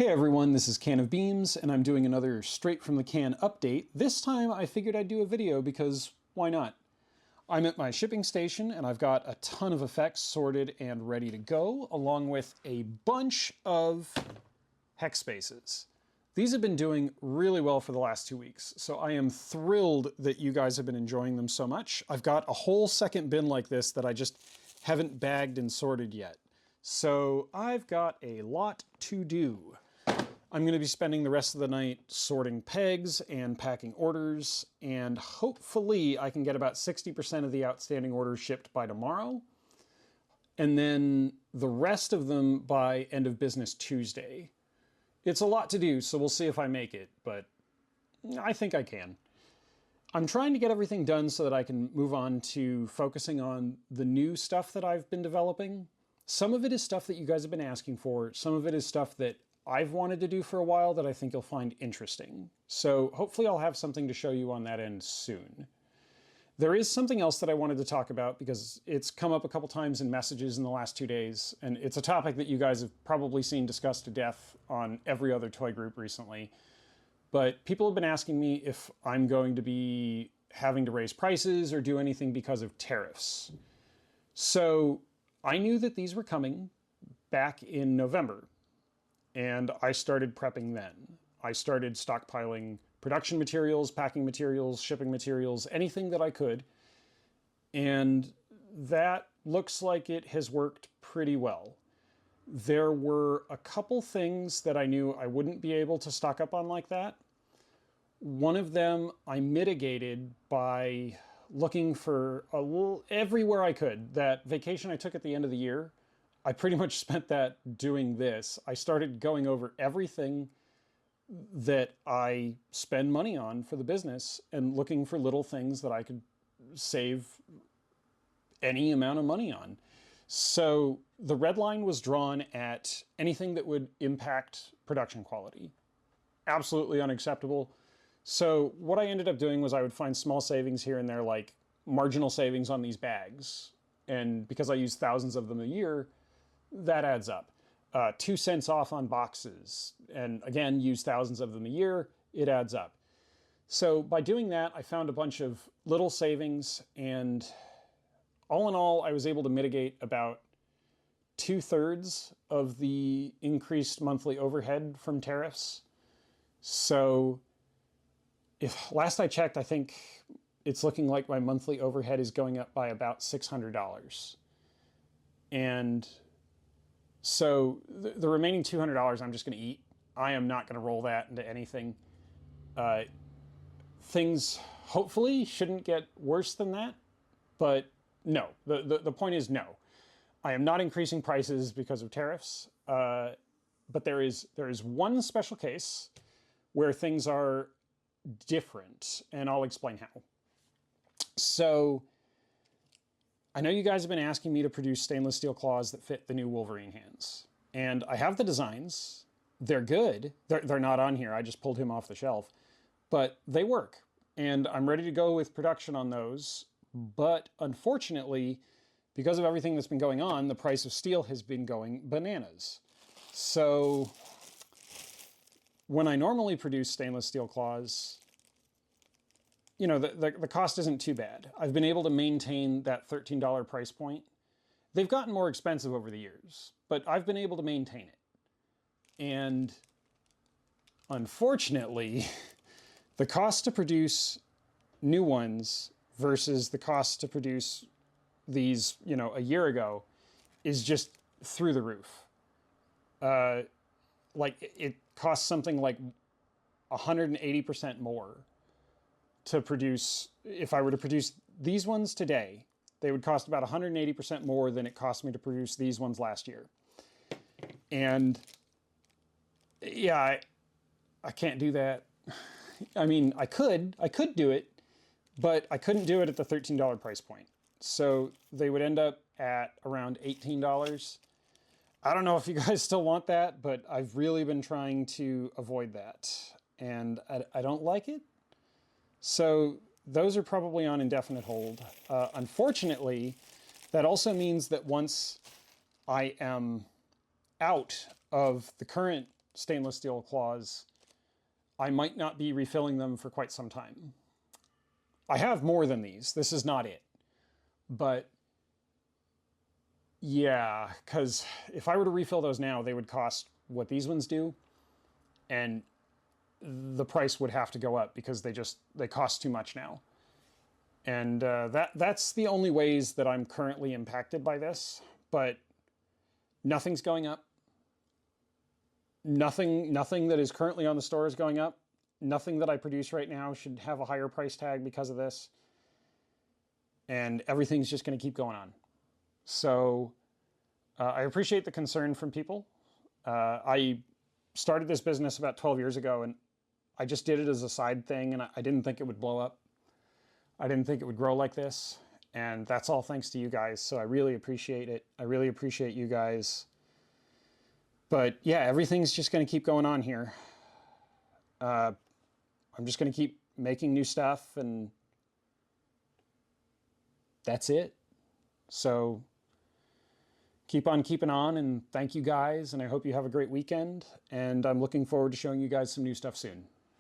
Hey everyone, this is Can of Beams, and I'm doing another straight from the can update. This time I figured I'd do a video because why not? I'm at my shipping station and I've got a ton of effects sorted and ready to go, along with a bunch of hex spaces. These have been doing really well for the last 2 weeks, so I am thrilled that you guys have been enjoying them so much. I've got a whole second bin like this that I just haven't bagged and sorted yet. So I've got a lot to do. I'm going to be spending the rest of the night sorting pegs and packing orders, and hopefully I can get about 60% of the outstanding orders shipped by tomorrow, and then the rest of them by end of business Tuesday. It's a lot to do, so we'll see if I make it, but I think I can. I'm trying to get everything done so that I can move on to focusing on the new stuff that I've been developing. Some of it is stuff that you guys have been asking for. Some of it is stuff that I've wanted to do for a while that I think you'll find interesting. So hopefully I'll have something to show you on that end soon. There is something else that I wanted to talk about because it's come up a couple times in messages in the last 2 days, and it's a topic that you guys have probably seen discussed to death on every other toy group recently. But people have been asking me if I'm going to be having to raise prices or do anything because of tariffs. So I knew that these were coming back in November, and I started prepping then. I started stockpiling production materials, packing materials, shipping materials, anything that I could. And that looks like it has worked pretty well. There were a couple things that I knew I wouldn't be able to stock up on like that. One of them I mitigated by looking for a little everywhere I could. That vacation I took at the end of the year, I pretty much spent that doing this. I started going over everything that I spend money on for the business and looking for little things that I could save any amount of money on. So the red line was drawn at anything that would impact production quality. Absolutely unacceptable. So what I ended up doing was I would find small savings here and there, like marginal savings on these bags. And because I use thousands of them a year, that adds up. 2 cents off on boxes, and again, use thousands of them a year, it adds up. So by doing that, I found a bunch of little savings, and all in all, I was able to mitigate about 2/3 of the increased monthly overhead from tariffs. So if last I checked, I think it's looking like my monthly overhead is going up by about $600. And so the remaining $200 I'm just going to eat. I am not going to roll that into anything. Things hopefully shouldn't get worse than that, but no. The point is no. I am not increasing prices because of tariffs, but there is one special case where things are different, and I'll explain how. So I know you guys have been asking me to produce stainless steel claws that fit the new Wolverine hands. And I have the designs. They're good. They're not on here. I just pulled him off the shelf. But they work. And I'm ready to go with production on those. But unfortunately, because of everything that's been going on, the price of steel has been going bananas. So when I normally produce stainless steel claws, you know, the cost isn't too bad. I've been able to maintain that $13 price point. They've gotten more expensive over the years, but I've been able to maintain it. And unfortunately, the cost to produce new ones versus the cost to produce these, you know, a year ago is just through the roof. Like it costs something like 180% more to produce. If I were to produce these ones today, they would cost about 180% more than it cost me to produce these ones last year. And yeah, I can't do that. I mean, I could do it, but I couldn't do it at the $13 price point. So they would end up at around $18. I don't know if you guys still want that, but I've really been trying to avoid that. And I don't like it. So those are probably on indefinite hold. Unfortunately, that also means that once I am out of the current stainless steel claws, I might not be refilling them for quite some time. I have more than these. This is not it. But yeah, because if I were to refill those now, they would cost what these ones do. And the price would have to go up because they cost too much now. And that's the only ways that I'm currently impacted by this. But nothing's going up. Nothing that is currently on the store is going up. Nothing that I produce right now should have a higher price tag because of this. And everything's just going to keep going on. So I appreciate the concern from people. I started this business about 12 years ago, and I just did it as a side thing, and I didn't think it would blow up. I didn't think it would grow like this, and that's all thanks to you guys. So I really appreciate it. I really appreciate you guys. But yeah, everything's just going to keep going on here. I'm just going to keep making new stuff, and that's it. So keep on keeping on, and thank you guys, and I hope you have a great weekend, and I'm looking forward to showing you guys some new stuff soon.